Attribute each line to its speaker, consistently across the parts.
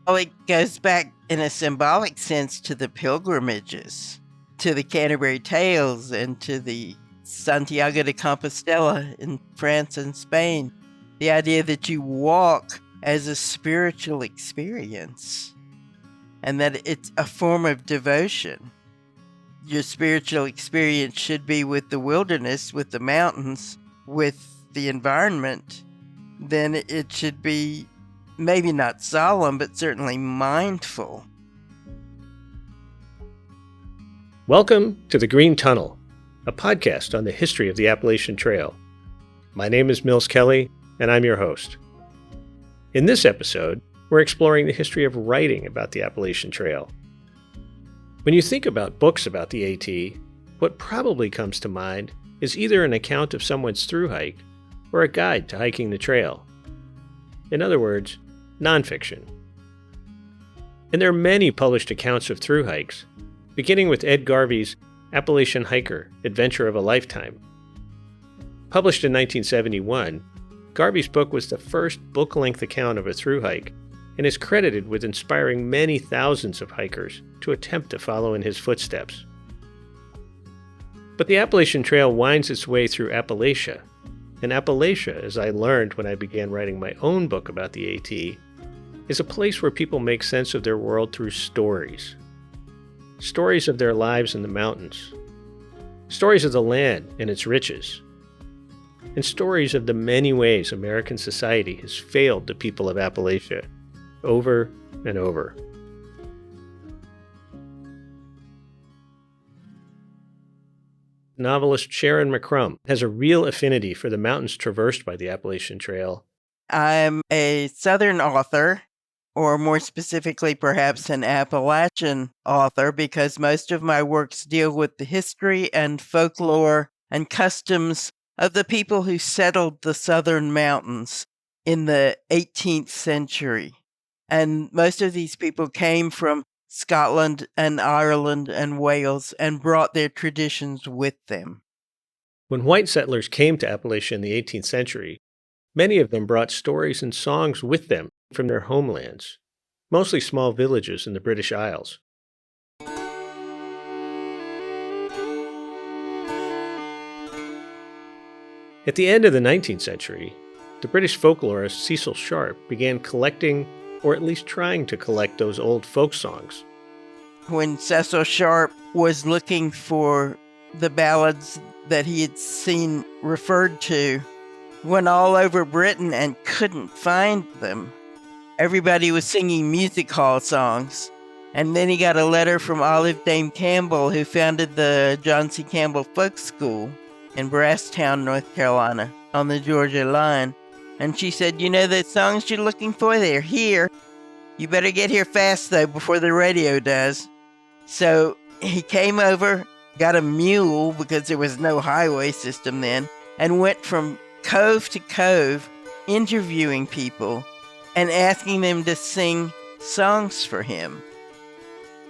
Speaker 1: Oh, it goes back in a symbolic sense to the pilgrimages, to the Canterbury Tales, and to the Santiago de Compostela in France and Spain. The idea that you walk as a spiritual experience and that it's a form of devotion. Your spiritual experience should be with the wilderness, with the mountains, with the environment. Then it should be maybe not solemn, but certainly mindful.
Speaker 2: Welcome to The Green Tunnel, a podcast on the history of the Appalachian Trail. My name is Mills Kelly, and I'm your host. In this episode, we're exploring the history of writing about the Appalachian Trail. When you think about books about the AT, what probably comes to mind is either an account of someone's thru hike or a guide to hiking the trail. In other words, nonfiction. And there are many published accounts of thru hikes, beginning with Ed Garvey's Appalachian Hiker, Adventure of a Lifetime. Published in 1971, Garvey's book was the first book-length account of a thru hike and is credited with inspiring many thousands of hikers to attempt to follow in his footsteps. But the Appalachian Trail winds its way through Appalachia, and Appalachia, as I learned when I began writing my own book about the AT, is a place where people make sense of their world through stories. Stories of their lives in the mountains. Stories of the land and its riches. And stories of the many ways American society has failed the people of Appalachia, over and over. Novelist Sharon McCrum has a real affinity for the mountains traversed by the Appalachian Trail.
Speaker 1: I'm a Southern author, or more specifically, perhaps an Appalachian author, because most of my works deal with the history and folklore and customs of the people who settled the southern mountains in the 18th century. And most of these people came from Scotland and Ireland and Wales and brought their traditions with them.
Speaker 2: When white settlers came to Appalachia in the 18th century, many of them brought stories and songs with them from their homelands, mostly small villages in the British Isles. At the end of the 19th century, the British folklorist Cecil Sharp began collecting, or at least trying to collect, those old folk songs.
Speaker 1: When Cecil Sharp was looking for the ballads that he had seen referred to, went all over Britain and couldn't find them. Everybody was singing music hall songs. And then he got a letter from Olive Dame Campbell, who founded the John C. Campbell Folk School in Brasstown, North Carolina, on the Georgia line. And she said, "You know the songs you're looking for? They're here. You better get here fast, though, before the radio does." So he came over, got a mule, because there was no highway system then, and went from cove to cove, interviewing people and asking them to sing songs for him.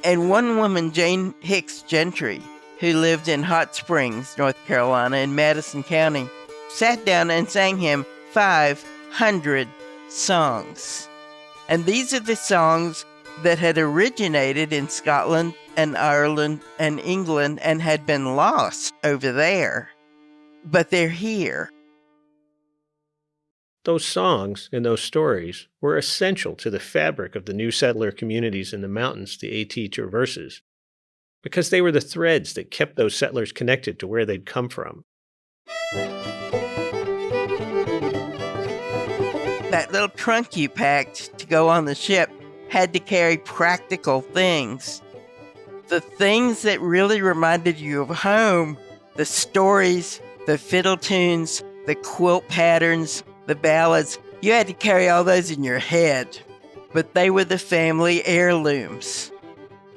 Speaker 1: And one woman, Jane Hicks Gentry, who lived in Hot Springs, North Carolina, in Madison County, sat down and sang him 500 songs. And these are the songs that had originated in Scotland and Ireland and England and had been lost over there. But they're here.
Speaker 2: Those songs and those stories were essential to the fabric of the new settler communities in the mountains the AT traverses, because they were the threads that kept those settlers connected to where they'd come from.
Speaker 1: That little trunk you packed to go on the ship had to carry practical things. The things that really reminded you of home, the stories, the fiddle tunes, the quilt patterns, the ballads, you had to carry all those in your head. But they were the family heirlooms.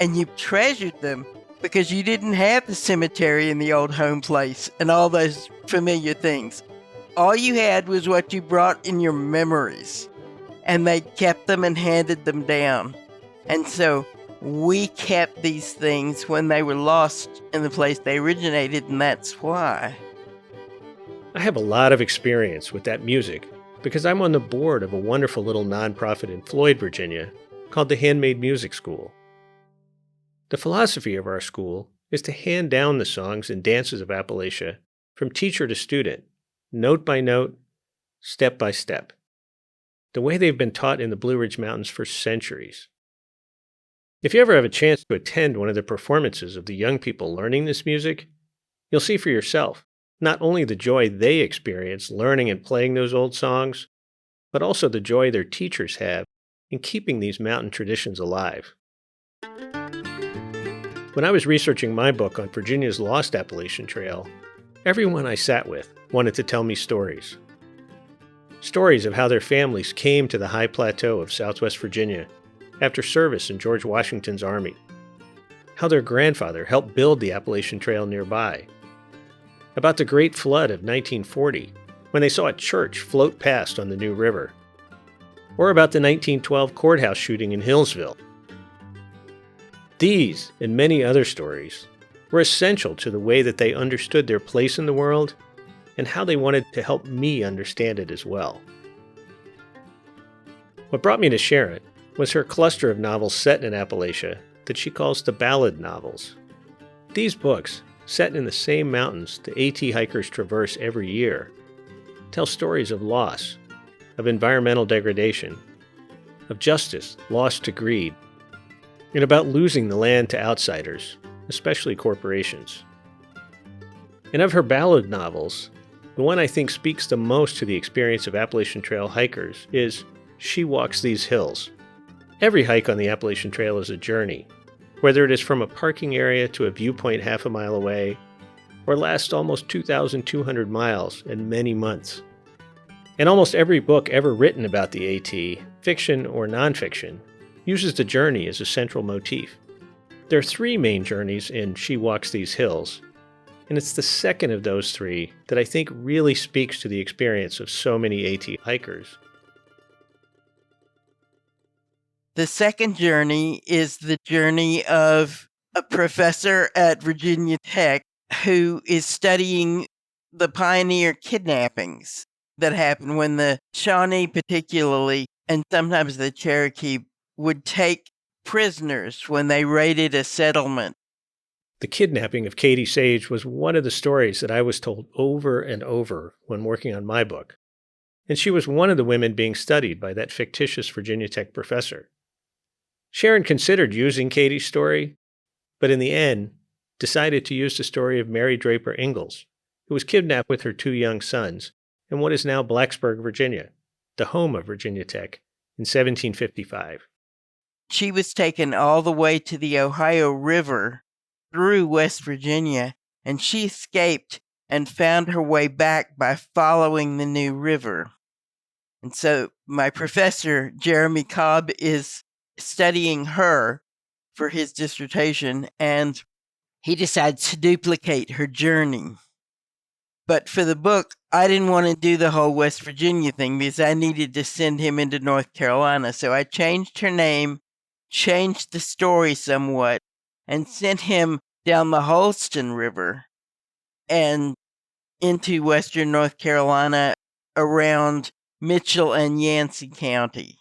Speaker 1: And you treasured them because you didn't have the cemetery in the old home place and all those familiar things. All you had was what you brought in your memories. And they kept them and handed them down. And so we kept these things when they were lost in the place they originated, and that's why.
Speaker 2: I have a lot of experience with that music because I'm on the board of a wonderful little nonprofit in Floyd, Virginia, called the Handmade Music School. The philosophy of our school is to hand down the songs and dances of Appalachia from teacher to student, note by note, step by step, the way they've been taught in the Blue Ridge Mountains for centuries. If you ever have a chance to attend one of the performances of the young people learning this music, you'll see for yourself not only the joy they experience learning and playing those old songs, but also the joy their teachers have in keeping these mountain traditions alive. When I was researching my book on Virginia's lost Appalachian Trail, everyone I sat with wanted to tell me stories. Stories of how their families came to the high plateau of Southwest Virginia after service in George Washington's army, how their grandfather helped build the Appalachian Trail nearby, about the Great Flood of 1940 when they saw a church float past on the New River, or about the 1912 courthouse shooting in Hillsville. These and many other stories were essential to the way that they understood their place in the world and how they wanted to help me understand it as well. What brought me to Sharon was her cluster of novels set in Appalachia that she calls the ballad novels. These books, set in the same mountains the AT hikers traverse every year, tell stories of loss, of environmental degradation, of justice lost to greed, and about losing the land to outsiders, especially corporations. And of her ballad novels, the one I think speaks the most to the experience of Appalachian Trail hikers is She Walks These Hills. Every hike on the Appalachian Trail is a journey, whether it is from a parking area to a viewpoint half a mile away, or lasts almost 2,200 miles and many months. And almost every book ever written about the AT, fiction or nonfiction, uses the journey as a central motif. There are three main journeys in She Walks These Hills, and it's the second of those three that I think really speaks to the experience of so many AT hikers.
Speaker 1: The second journey is the journey of a professor at Virginia Tech who is studying the pioneer kidnappings that happened when the Shawnee particularly, and sometimes the Cherokee, would take prisoners when they raided a settlement.
Speaker 2: The kidnapping of Katie Sage was one of the stories that I was told over and over when working on my book, and she was one of the women being studied by that fictitious Virginia Tech professor. Sharon considered using Katie's story, but in the end decided to use the story of Mary Draper Ingalls, who was kidnapped with her two young sons in what is now Blacksburg, Virginia, the home of Virginia Tech, in 1755.
Speaker 1: She was taken all the way to the Ohio River through West Virginia, and she escaped and found her way back by following the New River. And so my professor, Jeremy Cobb, is studying her for his dissertation, and he decides to duplicate her journey. But for the book, I didn't want to do the whole West Virginia thing because I needed to send him into North Carolina. So I changed her name, changed the story somewhat, and sent him down the Holston River and into western North Carolina around Mitchell and Yancey County.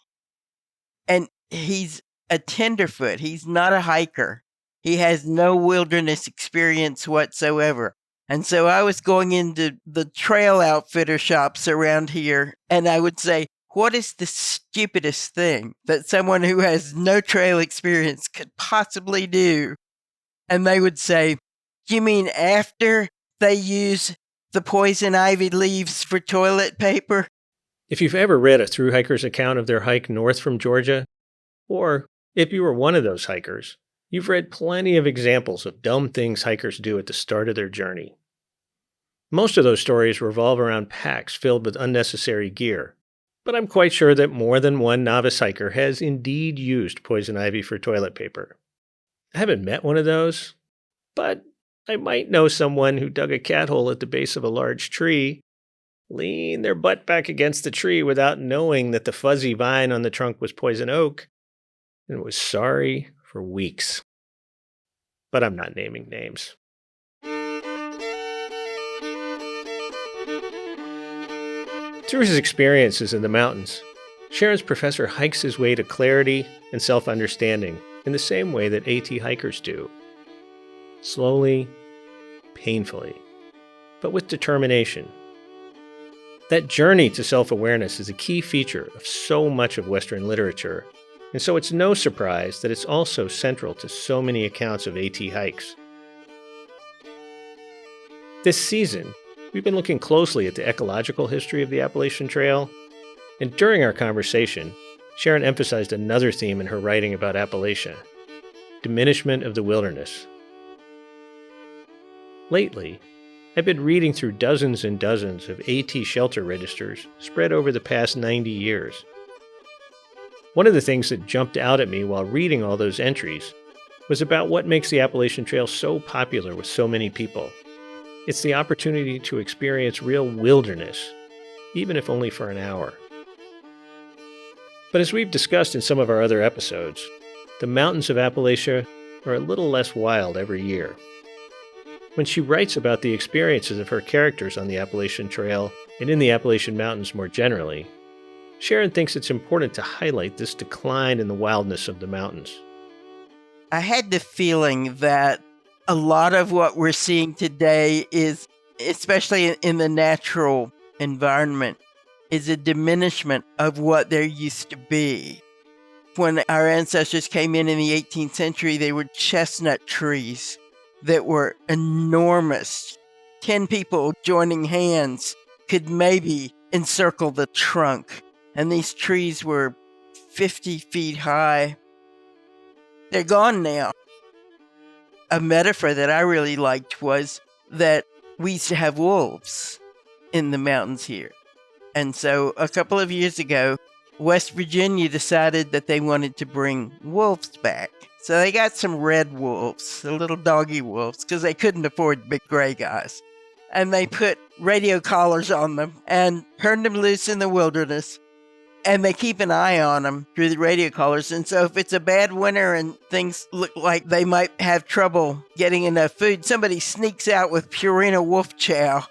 Speaker 1: And he's a tenderfoot. He's not a hiker. He has no wilderness experience whatsoever. And so I was going into the trail outfitter shops around here, and I would say, what is the stupidest thing that someone who has no trail experience could possibly do? And they would say, you mean after they use the poison ivy leaves for toilet paper?
Speaker 2: If you've ever read a thru hiker's account of their hike north from Georgia, or if you were one of those hikers, you've read plenty of examples of dumb things hikers do at the start of their journey. Most of those stories revolve around packs filled with unnecessary gear, but I'm quite sure that more than one novice hiker has indeed used poison ivy for toilet paper. I haven't met one of those, but I might know someone who dug a cat hole at the base of a large tree, leaned their butt back against the tree without knowing that the fuzzy vine on the trunk was poison oak, and was sorry for weeks. But I'm not naming names. Through his experiences in the mountains, Sharon's professor hikes his way to clarity and self-understanding in the same way that AT hikers do. Slowly, painfully, but with determination. That journey to self-awareness is a key feature of so much of Western literature, and so it's no surprise that it's also central to so many accounts of AT hikes. This season, we've been looking closely at the ecological history of the Appalachian Trail, and during our conversation, Sharon emphasized another theme in her writing about Appalachia: diminishment of the wilderness. Lately, I've been reading through dozens and dozens of AT shelter registers spread over the past 90 years. One of the things that jumped out at me while reading all those entries was about what makes the Appalachian Trail so popular with so many people. It's the opportunity to experience real wilderness, even if only for an hour. But as we've discussed in some of our other episodes, the mountains of Appalachia are a little less wild every year. When she writes about the experiences of her characters on the Appalachian Trail and in the Appalachian Mountains more generally, Sharon thinks it's important to highlight this decline in the wildness of the mountains.
Speaker 1: I had the feeling that a lot of what we're seeing today is, especially in the natural environment, is a diminishment of what there used to be. When our ancestors came in the 18th century, they were chestnut trees that were enormous. 10 people joining hands could maybe encircle the trunk. And these trees were 50 feet high. They're gone now. A metaphor that I really liked was that we used to have wolves in the mountains here. And so a couple of years ago, West Virginia decided that they wanted to bring wolves back. So they got some red wolves, the little doggy wolves, because they couldn't afford big gray guys. And they put radio collars on them and turned them loose in the wilderness. And they keep an eye on them through the radio collars. And so if it's a bad winter and things look like they might have trouble getting enough food, somebody sneaks out with Purina wolf chow.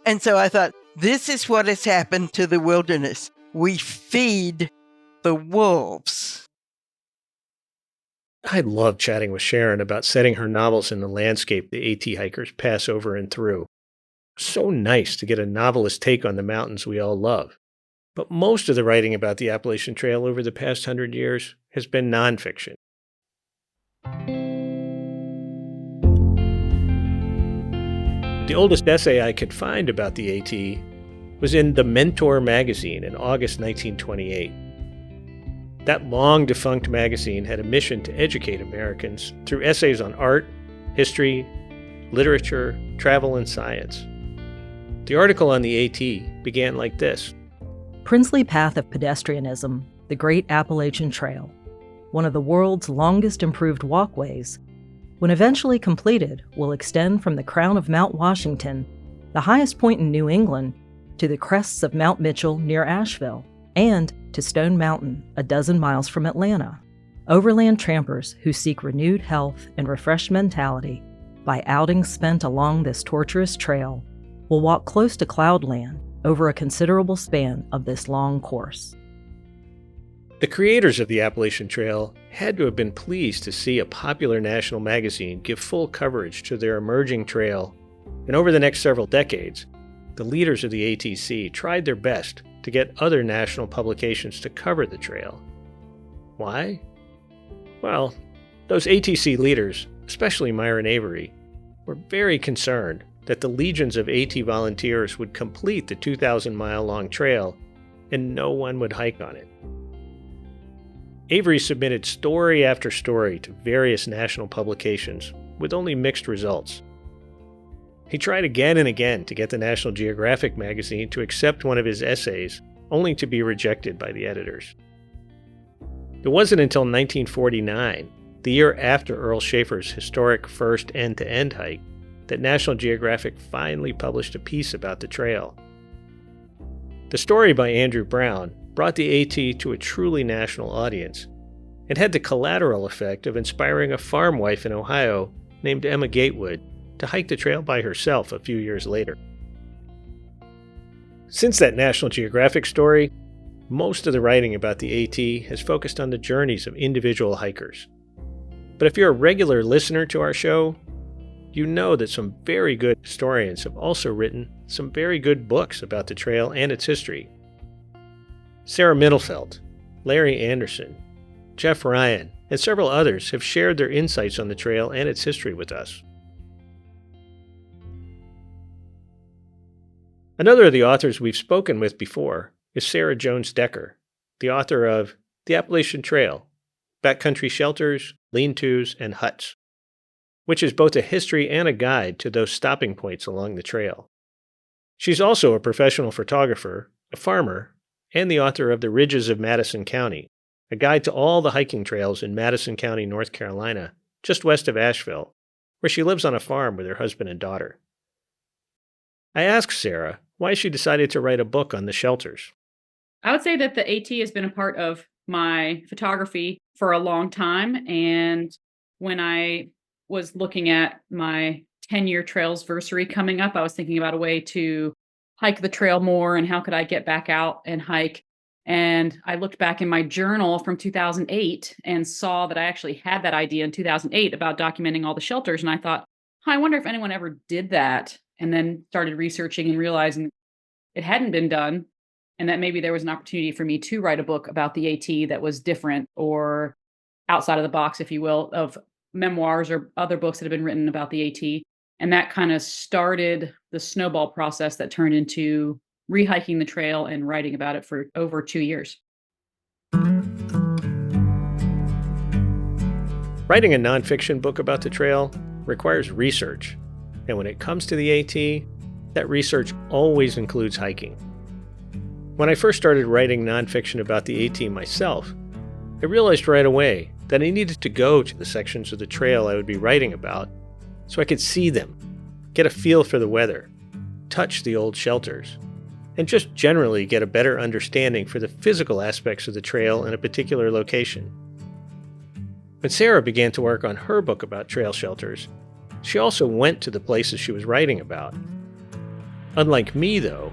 Speaker 1: And so I thought, this is what has happened to the wilderness. We feed the wolves.
Speaker 2: I love chatting with Sharon about setting her novels in the landscape the AT hikers pass over and through. So nice to get a novelist's take on the mountains we all love. But most of the writing about the Appalachian Trail over the past 100 years has been nonfiction. The oldest essay I could find about the AT was in The Mentor magazine in August 1928. That long-defunct magazine had a mission to educate Americans through essays on art, history, literature, travel, and science. The article on the AT began like this.
Speaker 3: Princely path of pedestrianism, the Great Appalachian Trail, one of the world's longest improved walkways, when eventually completed, will extend from the crown of Mount Washington, the highest point in New England, to the crests of Mount Mitchell near Asheville, and to Stone Mountain, a dozen miles from Atlanta. Overland trampers who seek renewed health and refreshed mentality by outings spent along this tortuous trail will walk close to cloudland over a considerable span of this long course.
Speaker 2: The creators of the Appalachian Trail had to have been pleased to see a popular national magazine give full coverage to their emerging trail, and over the next several decades, the leaders of the ATC tried their best to get other national publications to cover the trail. Why? Well, those ATC leaders, especially Myron Avery, were very concerned that the legions of AT volunteers would complete the 2,000-mile-long trail and no one would hike on it. Avery submitted story after story to various national publications with only mixed results. He tried again and again to get the National Geographic magazine to accept one of his essays, only to be rejected by the editors. It wasn't until 1949, the year after Earl Schaefer's historic first end-to-end hike, that National Geographic finally published a piece about the trail. The story by Andrew Brown brought the AT to a truly national audience and had the collateral effect of inspiring a farm wife in Ohio named Emma Gatewood to hike the trail by herself a few years later. Since that National Geographic story, most of the writing about the AT has focused on the journeys of individual hikers. But if you're a regular listener to our show, you know that some very good historians have also written some very good books about the trail and its history. Sarah Mittelfeld, Larry Anderson, Jeff Ryan, and several others have shared their insights on the trail and its history with us. Another of the authors we've spoken with before is Sarah Jones Decker, the author of The Appalachian Trail, Backcountry Shelters, Lean-Tos, and Huts, which is both a history and a guide to those stopping points along the trail. She's also a professional photographer, a farmer, and the author of The Ridges of Madison County, a guide to all the hiking trails in Madison County, North Carolina, just west of Asheville, where she lives on a farm with her husband and daughter. I asked Sarah why she decided to write a book on the shelters.
Speaker 4: I would say that the AT has been a part of my photography for a long time. And when I was looking at my 10-year trailsversary coming up, I was thinking about a way to hike the trail more and how could I get back out and hike. And I looked back in my journal from 2008 and saw that I actually had that idea in 2008 about documenting all the shelters. And I thought, I wonder if anyone ever did that. And then started researching and realizing it hadn't been done. And that maybe there was an opportunity for me to write a book about the AT that was different or outside of the box, if you will, of memoirs or other books that have been written about the AT. And that kind of started the snowball process that turned into rehiking the trail and writing about it for over 2 years.
Speaker 2: Writing a nonfiction book about the trail requires research. And when it comes to the AT, that research always includes hiking. When I first started writing nonfiction about the AT myself, I realized right away that I needed to go to the sections of the trail I would be writing about so I could see them, get a feel for the weather, touch the old shelters, and just generally get a better understanding for the physical aspects of the trail in a particular location. When Sarah began to work on her book about trail shelters, she also went to the places she was writing about. Unlike me, though,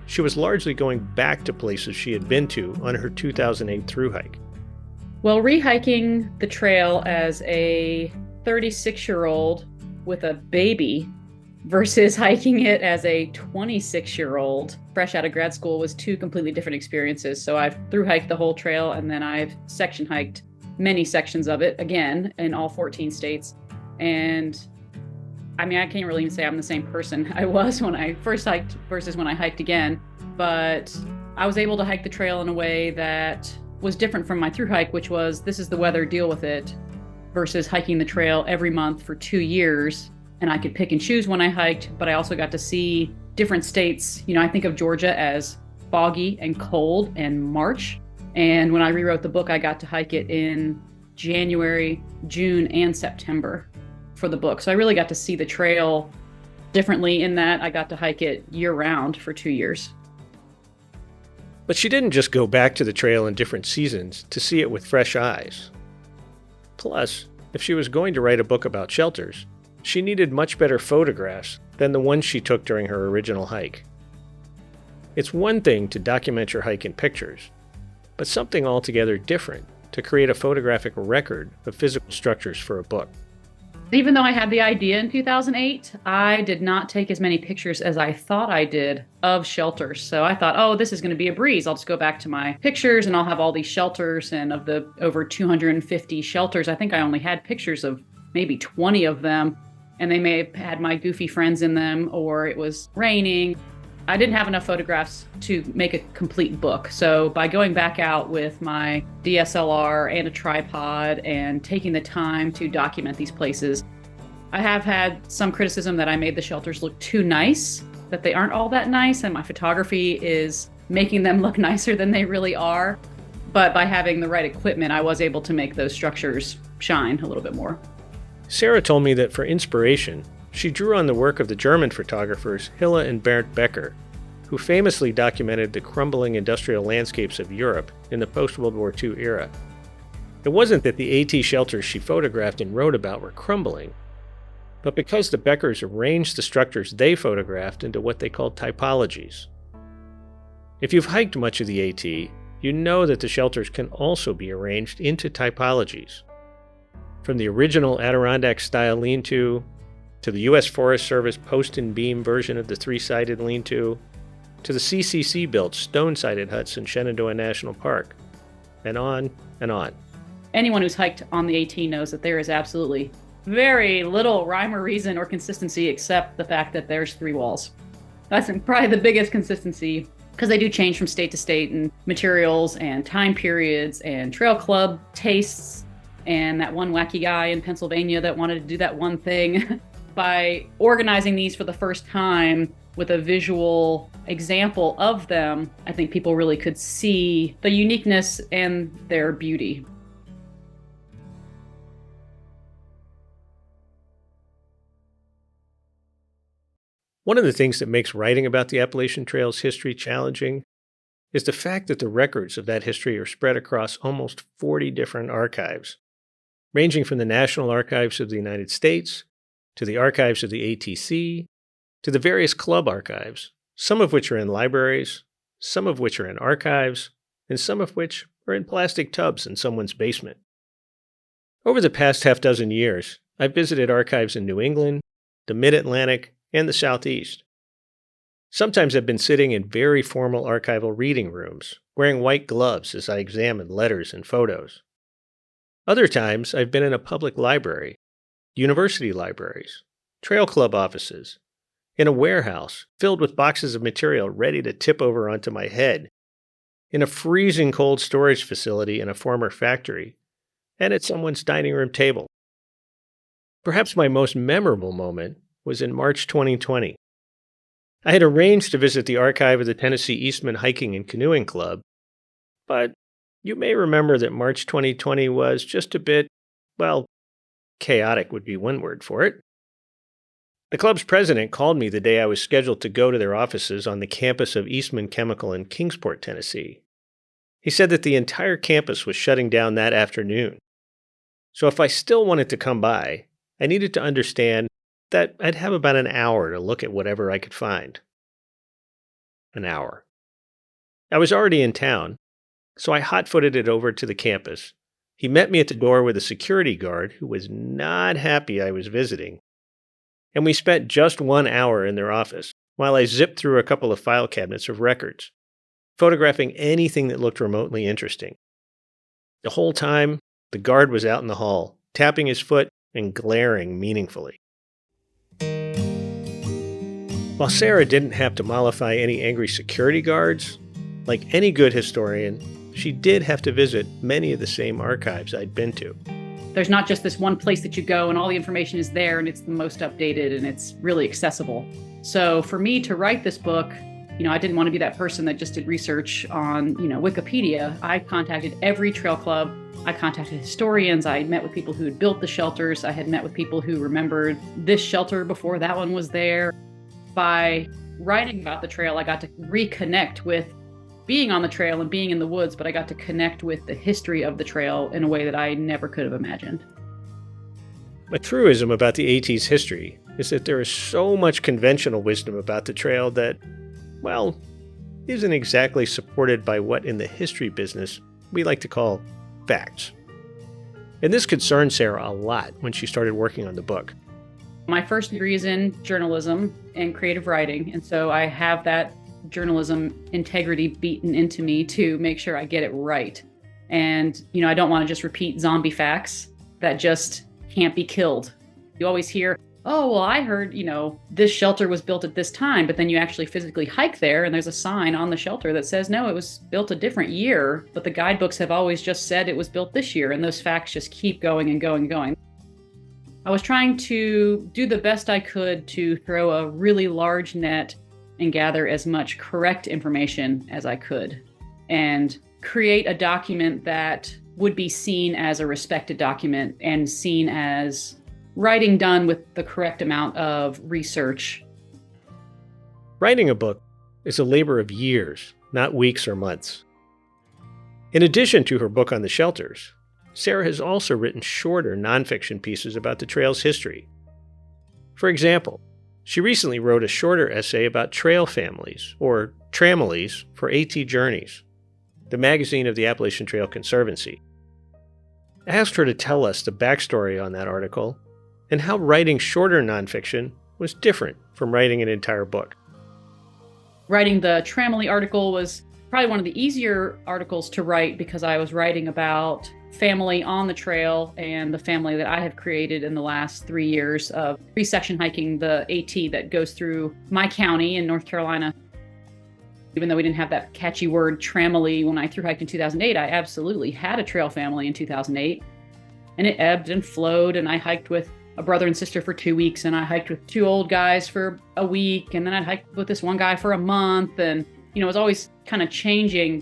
Speaker 2: she was largely going back to places she had been to on her 2008 thru hike.
Speaker 4: Well, rehiking the trail as a 36-year-old with a baby versus hiking it as a 26-year-old fresh out of grad school was two completely different experiences. So I've thru hiked the whole trail and then I've section hiked many sections of it, again, in all 14 states. And I mean, I can't really even say I'm the same person I was when I first hiked versus when I hiked again, but I was able to hike the trail in a way that was different from my thru hike, which was this is the weather, deal with it, versus hiking the trail every month for 2 years. And I could pick and choose when I hiked, but I also got to see different states. You know, I think of Georgia as foggy and cold and March. And when I rewrote the book, I got to hike it in January, June, and September for the book. So I really got to see the trail differently in that I got to hike it year round for 2 years.
Speaker 2: But she didn't just go back to the trail in different seasons to see it with fresh eyes. Plus, if she was going to write a book about shelters, she needed much better photographs than the ones she took during her original hike. It's one thing to document your hike in pictures, but something altogether different to create a photographic record of physical structures for a book.
Speaker 4: Even though I had the idea in 2008, I did not take as many pictures as I thought I did of shelters. So I thought, oh, this is going to be a breeze. I'll just go back to my pictures and I'll have all these shelters. And of the over 250 shelters, I think I only had pictures of maybe 20 of them. And they may have had my goofy friends in them, or it was raining. I didn't have enough photographs to make a complete book. So by going back out with my DSLR and a tripod and taking the time to document these places, I have had some criticism that I made the shelters look too nice, that they aren't all that nice, and my photography is making them look nicer than they really are. But by having the right equipment, I was able to make those structures shine a little bit more.
Speaker 2: Sarah told me that for inspiration, she drew on the work of the German photographers Hilla and Bernd Becker, who famously documented the crumbling industrial landscapes of Europe in the post-World War II era. It wasn't that the AT shelters she photographed and wrote about were crumbling, but because the Beckers arranged the structures they photographed into what they called typologies. If you've hiked much of the AT, you know that the shelters can also be arranged into typologies. From the original Adirondack-style lean-to the U.S. Forest Service post and beam version of the three-sided lean-to the CCC-built stone-sided huts in Shenandoah National Park, and on and on.
Speaker 4: Anyone who's hiked on the AT knows that there is absolutely very little rhyme or reason or consistency except the fact that there's 3 walls. That's probably the biggest consistency, because they do change from state to state and materials and time periods and trail club tastes and that one wacky guy in Pennsylvania that wanted to do that one thing. By organizing these for the first time with a visual example of them, I think people really could see the uniqueness and their beauty.
Speaker 2: One of the things that makes writing about the Appalachian Trail's history challenging is the fact that the records of that history are spread across almost 40 different archives, ranging from the National Archives of the United States to the archives of the ATC, to the various club archives, some of which are in libraries, some of which are in archives, and some of which are in plastic tubs in someone's basement. Over the past half-dozen years, I've visited archives in New England, the Mid-Atlantic, and the Southeast. Sometimes I've been sitting in very formal archival reading rooms, wearing white gloves as I examined letters and photos. Other times, I've been in a public library, university libraries, trail club offices, in a warehouse filled with boxes of material ready to tip over onto my head, in a freezing cold storage facility in a former factory, and at someone's dining room table. Perhaps my most memorable moment was in March 2020. I had arranged to visit the archive of the Tennessee Eastman Hiking and Canoeing Club, but you may remember that March 2020 was just a bit, well, chaotic would be one word for it. The club's president called me the day I was scheduled to go to their offices on the campus of Eastman Chemical in Kingsport, Tennessee. He said that the entire campus was shutting down that afternoon. So if I still wanted to come by, I needed to understand that I'd have about an hour to look at whatever I could find. An hour. I was already in town, so I hot-footed it over to the campus. He met me at the door with a security guard who was not happy I was visiting, and we spent just 1 hour in their office while I zipped through a couple of file cabinets of records, photographing anything that looked remotely interesting. The whole time, the guard was out in the hall, tapping his foot and glaring meaningfully. While Sarah didn't have to mollify any angry security guards, like any good historian, she did have to visit many of the same archives I'd been to.
Speaker 4: There's not just this one place that you go and all the information is there and it's the most updated and it's really accessible. So for me to write this book, I didn't want to be that person that just did research on, Wikipedia. I contacted every trail club. I contacted historians. I met with people who had built the shelters. I had met with people who remembered this shelter before that one was there. By writing about the trail, I got to reconnect with being on the trail and being in the woods, but I got to connect with the history of the trail in a way that I never could have imagined.
Speaker 2: My truism about the AT's history is that there is so much conventional wisdom about the trail that, well, isn't exactly supported by what in the history business we like to call facts. And this concerned Sarah a lot when she started working on the book.
Speaker 4: My first degree is in journalism and creative writing, and so I have that journalism integrity beaten into me to make sure I get it right. And, I don't want to just repeat zombie facts that just can't be killed. You always hear, oh, well, I heard, this shelter was built at this time, but then you actually physically hike there and there's a sign on the shelter that says, no, it was built a different year, but the guidebooks have always just said it was built this year, and those facts just keep going and going and going. I was trying to do the best I could to throw a really large net and gather as much correct information as I could and create a document that would be seen as a respected document and seen as writing done with the correct amount of research.
Speaker 2: Writing a book is a labor of years, not weeks or months. In addition to her book on the shelters, Sarah has also written shorter nonfiction pieces about the trail's history. For example, she recently wrote a shorter essay about trail families, or tramilies, for AT journeys. the magazine of the Appalachian Trail Conservancy. I asked her to tell us the backstory on that article and how writing shorter nonfiction was different from writing an entire book.
Speaker 4: Writing the Tramily article was probably one of the easier articles to write because I was writing about family on the trail and the family that I have created in the last 3 years of three-section hiking the AT that goes through my county in North Carolina. Even though we didn't have that catchy word Tramily when I thru hiked in 2008, I absolutely had a trail family in 2008. And it ebbed and flowed, and I hiked with a brother and sister for 2 weeks, and I hiked with 2 old guys for a week, and then I'd hike with this one guy for a month, and it was always kind of changing.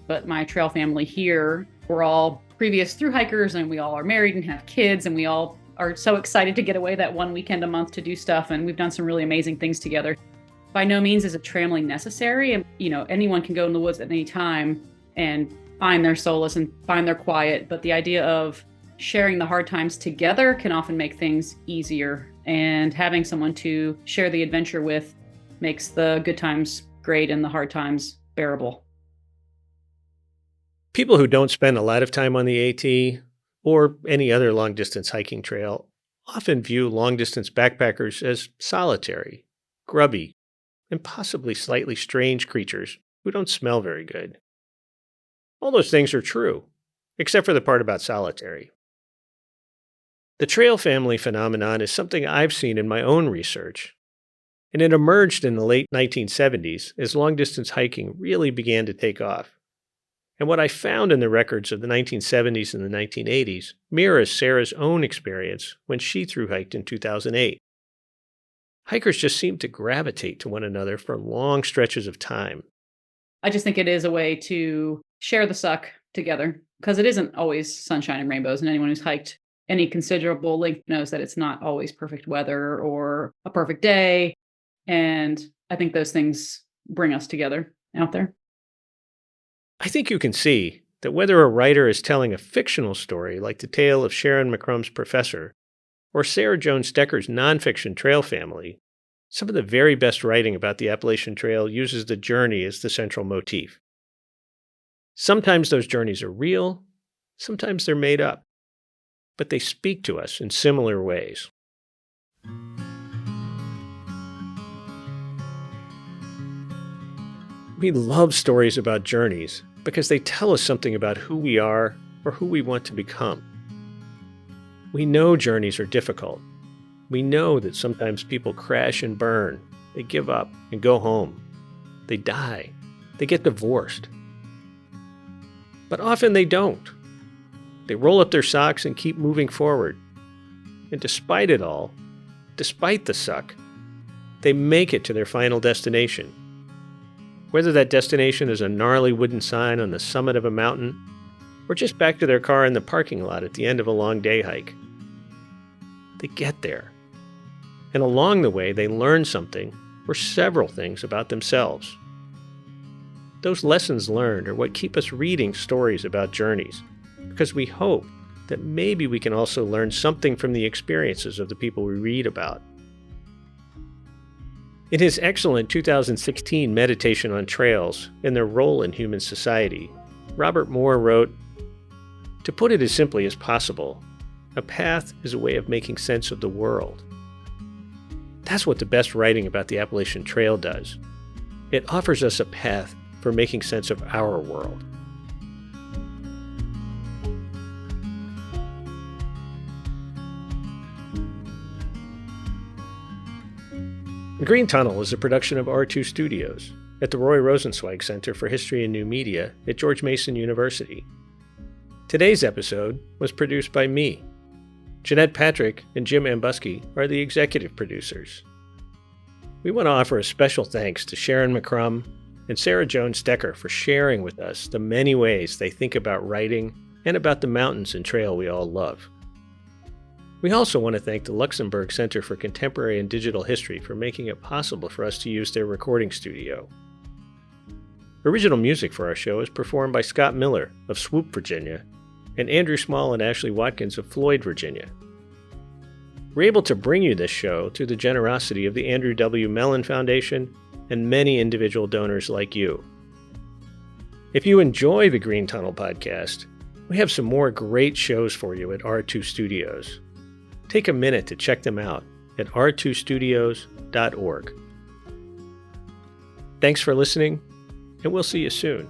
Speaker 4: But my trail family here, we're all previous thru hikers, and we all are married and have kids, and we all are so excited to get away that one weekend a month to do stuff, and we've done some really amazing things together. By no means is a tramily necessary, and anyone can go in the woods at any time and find their solace and find their quiet, but the idea of sharing the hard times together can often make things easier, and having someone to share the adventure with makes the good times great and the hard times bearable.
Speaker 2: People who don't spend a lot of time on the AT or any other long-distance hiking trail often view long-distance backpackers as solitary, grubby, and possibly slightly strange creatures who don't smell very good. All those things are true, except for the part about solitary. The trail family phenomenon is something I've seen in my own research, and it emerged in the late 1970s as long-distance hiking really began to take off. And what I found in the records of the 1970s and the 1980s mirrors Sarah's own experience when she thru hiked in 2008. Hikers just seemed to gravitate to one another for long stretches of time.
Speaker 4: I just think it is a way to share the suck together, because it isn't always sunshine and rainbows, and anyone who's hiked any considerable length knows that it's not always perfect weather or a perfect day. And I think those things bring us together out there.
Speaker 2: I think you can see that whether a writer is telling a fictional story like the tale of Sharon McCrum's Professor or Sarah Jones Decker's nonfiction trail family, some of the very best writing about the Appalachian Trail uses the journey as the central motif. Sometimes those journeys are real, sometimes they're made up, but they speak to us in similar ways. We love stories about journeys because they tell us something about who we are or who we want to become. We know journeys are difficult. We know that sometimes people crash and burn. They give up and go home. They die. They get divorced. But often they don't. They roll up their socks and keep moving forward. And despite it all, despite the suck, they make it to their final destination. Whether that destination is a gnarly wooden sign on the summit of a mountain, or just back to their car in the parking lot at the end of a long day hike. They get there. And along the way, they learn something, or several things about themselves. Those lessons learned are what keep us reading stories about journeys, because we hope that maybe we can also learn something from the experiences of the people we read about. In his excellent 2016 meditation on trails and their role in human society, Robert Moore wrote, "To put it as simply as possible, a path is a way of making sense of the world." That's what the best writing about the Appalachian Trail does. It offers us a path for making sense of our world. The Green Tunnel is a production of R2 Studios at the Roy Rosenzweig Center for History and New Media at George Mason University. Today's episode was produced by me. Jeanette Patrick and Jim Ambuski are the executive producers. We want to offer a special thanks to Sharon McCrum and Sarah Jones Decker for sharing with us the many ways they think about writing and about the mountains and trail we all love. We also want to thank the Luxembourg Center for Contemporary and Digital History for making it possible for us to use their recording studio. Original music for our show is performed by Scott Miller of Swoop, Virginia, and Andrew Small and Ashley Watkins of Floyd, Virginia. We're able to bring you this show through the generosity of the Andrew W. Mellon Foundation and many individual donors like you. If you enjoy the Green Tunnel podcast, we have some more great shows for you at R2 Studios. Take a minute to check them out at r2studios.org. Thanks for listening, and we'll see you soon.